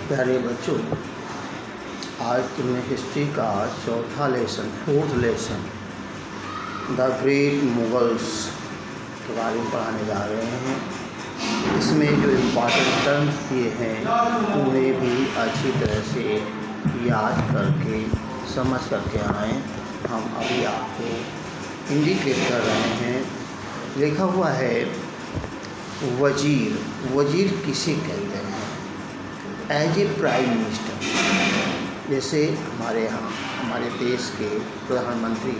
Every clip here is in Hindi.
प्यारे बच्चों, आज तुम्हें हिस्ट्री का fourth lesson the great Mughals के बारे में पढ़ाने जा रहे हैं। इसमें जो इम्पॉर्टेंट टर्म्स दिए हैं उन्हें भी अच्छी तरह से याद करके समझ करके आएँ। हम अभी आपको इंडिकेट कर रहे हैं। लिखा हुआ है वजीर। वजीर किसे कहते हैं? As a prime minister. जैसे हमारे यहाँ हमारे देश के प्रधानमंत्री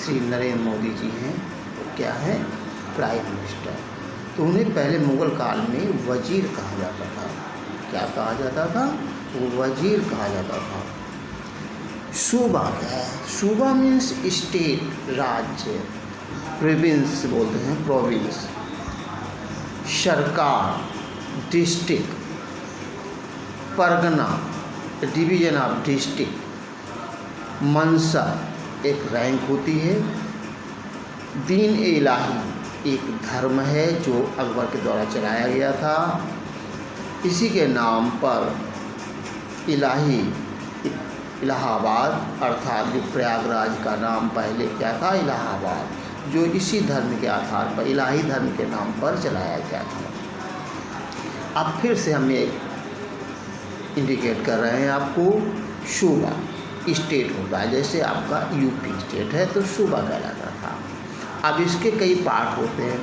श्री नरेंद्र मोदी जी हैं, तो क्या है? Prime minister. तो उन्हें पहले मुग़ल काल में वजीर कहा जाता था। क्या कहा जाता था? वजीर कहा जाता था। सूबा क्या है? सूबा मीन्स स्टेट, राज्य। प्रोविंस बोलते हैं, प्रोविंस। सरकार, district. Pargana, division of district. Mansab, एक रैंक होती है। दीन इलाही, एक धर्म है जो अकबर के द्वारा चलाया गया था। इसी के नाम पर इलाहाबाद अर्थात जो प्रयागराज का नाम पहले क्या था? इलाहाबाद, जो इसी धर्म के आधार पर इलाही धर्म के नाम पर चलाया गया था। अब फिर से हम एक इंडिकेट कर रहे हैं आपको। सूबा स्टेट होता है, जैसे आपका यूपी स्टेट है तो सूबा कहलाता था। अब इसके कई पार्ट होते हैं,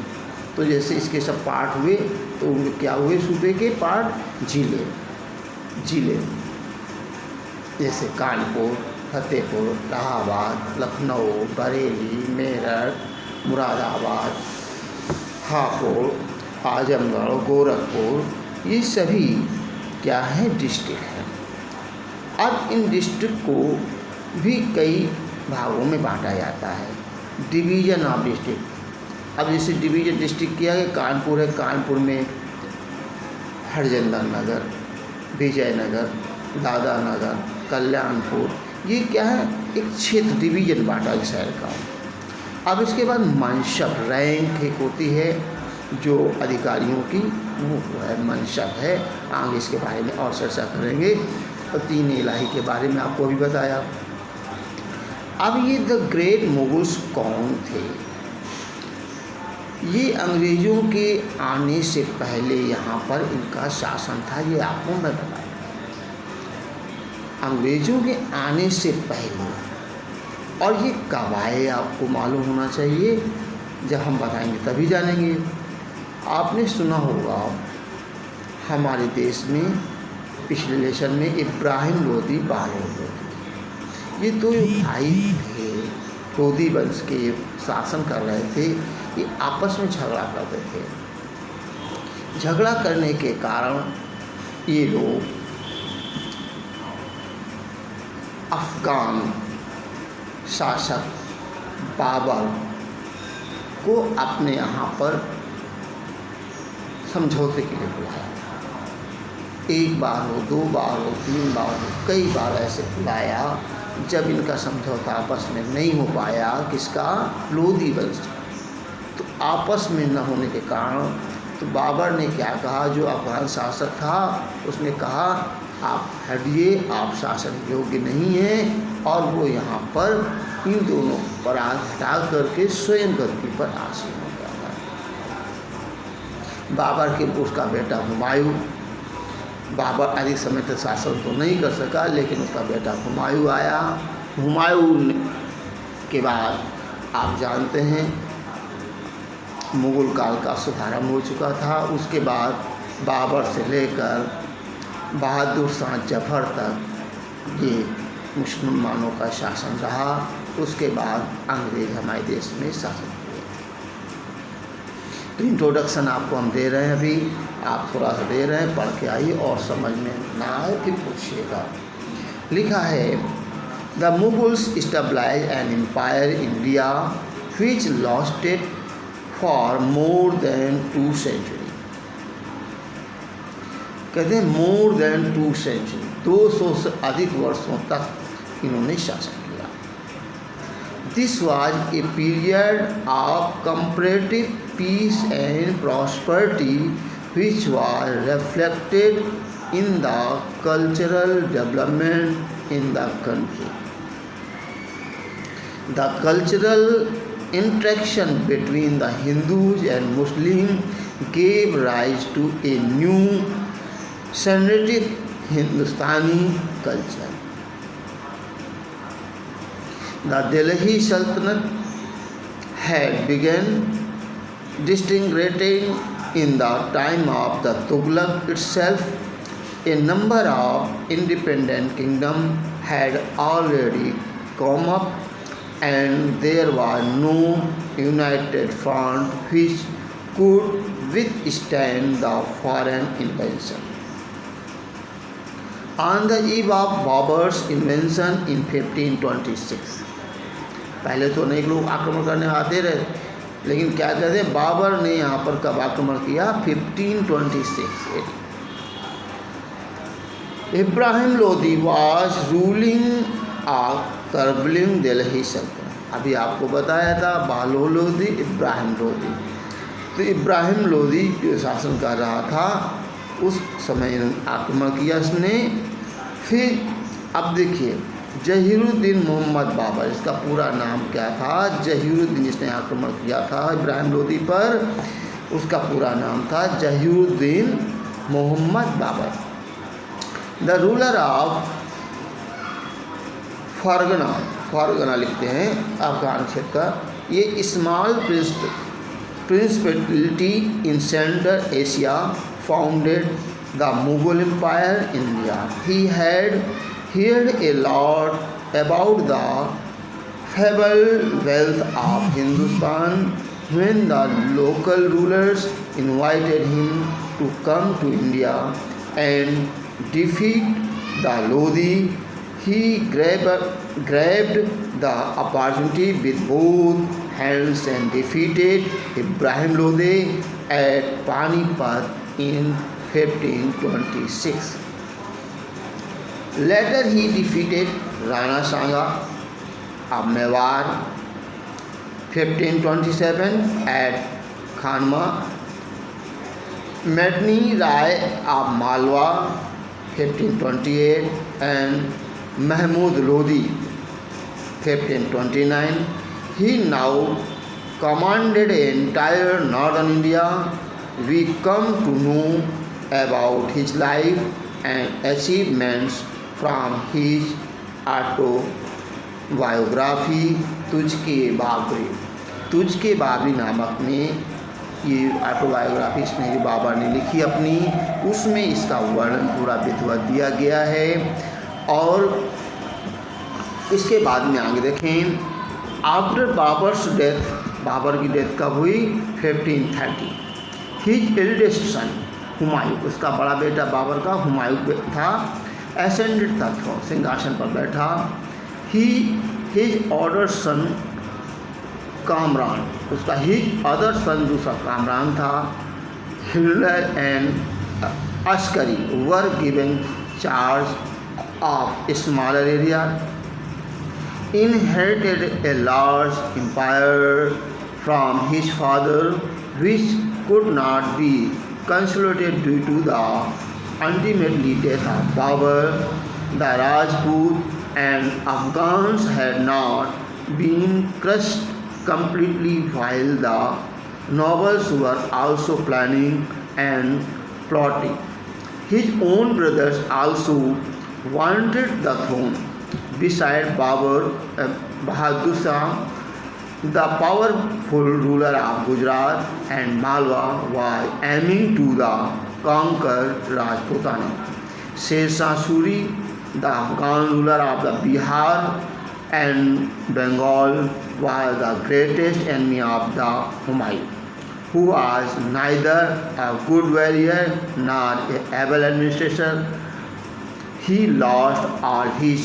तो जैसे इसके सब पार्ट हुए तो उनके क्या हुए? सूबे के पार्ट जिले जैसे कानपुर, फतेहपुर, इलाहाबाद, लखनऊ, बरेली, मेरठ, मुरादाबाद, हापुड़, आजमगढ़, गोरखपुर, ये सभी क्या है? डिस्ट्रिक्ट है। अब इन डिस्ट्रिक्ट को भी कई भागों में बांटा जाता है। Division of district. अब जैसे डिवीज़न डिस्ट्रिक्ट किया है, कानपुर है, कानपुर में हरजंदर नगर, विजयनगर, दादा नगर, कल्याणपुर, ये क्या है? एक क्षेत्र, डिवीज़न बांटा है शहर का। अब इसके बाद मनसब, रैंक एक होती है जो अधिकारियों की, वो है मनसब है। आगे इसके बारे में और चर्चा करेंगे। और दीन इलाही के बारे में आपको अभी बताया। अब ये द ग्रेट मुगल्स कौन थे? ये अंग्रेज़ों के आने से पहले यहाँ पर इनका शासन था, ये आपको मैं बताया। अंग्रेज़ों के आने से पहले। और ये कब आए आपको मालूम होना चाहिए। जब हम बताएंगे तभी जानेंगे। आपने सुना होगा हमारे देश में पिछले लेसन में इब्राहिम लोदी, बाबर लोदी, ये दो भाई थे, लोदी वंश के शासन कर रहे थे। ये आपस में झगड़ा करते थे। झगड़ा करने के कारण ये लोग अफ़गान शासक बाबर को अपने यहाँ पर समझौते के लिए बुलाया था। एक बार हो, दो बार हो, तीन बार हो, कई बार ऐसे बुलाया। जब इनका समझौता आपस में नहीं हो पाया, किसका? लोदी वंश। तो आपस में न होने के कारण तो बाबर ने क्या कहा? जो अफगान शासक था उसने कहा आप हटिए, आप शासन योग्य नहीं हैं। और वो यहाँ पर इन दोनों पर हटा करके स्वयं गद्दी पर आसीन हो गया था। बाबर के उसका बेटा हुमायूं, बाबर अधिक समय तक शासन तो नहीं कर सका, लेकिन उसका बेटा हुमायूं आया। हुमायूं के बाद आप जानते हैं मुग़ल काल का शुभारंभ हो चुका था। उसके बाद बाबर से लेकर बहादुर शाह जफ़र तक ये मुसलमानों का शासन रहा। उसके बाद अंग्रेज़ हमारे देश में शासन किए। तो इंट्रोडक्शन आपको हम दे रहे हैं, अभी आप थोड़ा सा दे रहे हैं, पढ़ के आइए और समझ में ना आए फिर पूछिएगा। लिखा है the Mughals established an empire in India which lasted for more than 2 century. कहते हैं मोर देन 2 सेंचुरी, 200 से अधिक वर्षों तक इन्होंने शासन किया। This was a period of comparative peace and prosperity which was reflected in the cultural development in the country. The cultural interaction between the Hindus and Muslims gave rise to a new synergetic Hindustani culture. The Delhi Sultanate had begun disintegrating in the time of the Tughlaq itself. A number of independent kingdoms had already come up, and there was no united front which could withstand the foreign invasion. On the eve of Babur's invention in 1526, पहले तो अनेक लोग आक्रमण करने आते रहे, लेकिन क्या कहते हैं, बाबर ने यहाँ पर कब आक्रमण किया? 1526। इब्राहिम लोदी वाज रूलिंग आ तरबलिंग दिल्ली सल्तनत। अभी आपको बताया था बालो लोदी, इब्राहिम लोदी। तो इब्राहिम लोदी जो शासन कर रहा था उस समय आक्रमण किया उसने। फिर अब देखिए, जहीरुद्दीन मोहम्मद बाबर, इसका पूरा नाम क्या था? जहीरुद्दीन, जिसने आक्रमण किया था इब्राहिम लोदी पर, उसका पूरा नाम था Zahiruddin Mohammad Babur. The ruler of Fergana, Fergana लिखते हैं अफगान क्षेत्र का, ये small principality in Central Asia founded the Mughal empire in India. He had heard a lot about the fabled wealth of Hindustan when the local rulers invited him to come to India and defeat the Lodi. He grabbed the opportunity with both hands and defeated Ibrahim Lodi at Panipat in 1526. Later he defeated Rana Sanga of Mewar 1527 at Khanma, Medni Rai of Malwa 1528 and Mahmud Lodi 1529. He now commanded entire northern India. We come to know about his life and achievements from his autobiography Tuzke Babri. Tuzke Babri नामक में ये ऑटोबायोग्राफी मेरे बाबा ने लिखी अपनी, उसमें इसका वर्णन पूरा विधिवत दिया गया है। और इसके बाद में आगे देखें, आफ्टर बाबर्स डेथ, बाबर की डेथ कब हुई? 1530। हिज एल्डेस्ट सन हुमायूं, उसका बड़ा बेटा बाबर का हुमायूं था, एसेंडेड था, सिंहासन पर बैठा। हिज ऑर्डर सन कामरान, उसका हिज अदर सन दूसरा कामरान था, Hitler and Askari were given charge of smaller area, inherited a large empire from his father which could not be consolidated due to the ultimately death of Babur. The Rajput and Afghans had not been crushed completely, while the nobles were also planning and plotting. His own brothers also wanted the throne. Beside Babur, Bahadur Shah, the powerful ruler of Gujarat and Malwa, was aiming to conquer Rajputana. Sher Shah Suri, the Afghan ruler of the Bihar and Bengal, was the greatest enemy of the Humayun, who was neither a good warrior nor an able administrator. He lost all his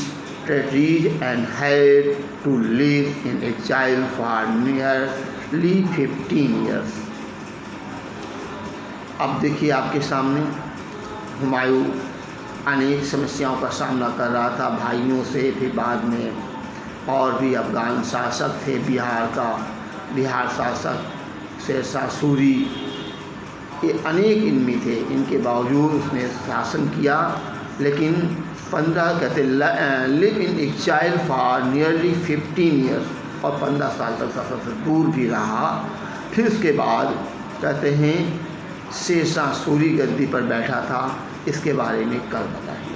territories and had to live in exile for nearly 15 years. अब देखिए आपके सामने हुमायूं अनेक समस्याओं का सामना कर रहा था, भाइयों से, फिर बाद में और भी अफगान शासक थे, बिहार शासक शेर शाह सूरी, ये अनेक इनमी थे, इनके बावजूद उसने शासन किया। लेकिन 15 कहते live in exile for nearly 15 years, और 15 साल तक सफ़र से दूर भी रहा। फिर उसके बाद कहते हैं शेरशाह सूरी गद्दी पर बैठा था। इसके बारे में कल बताएंगे।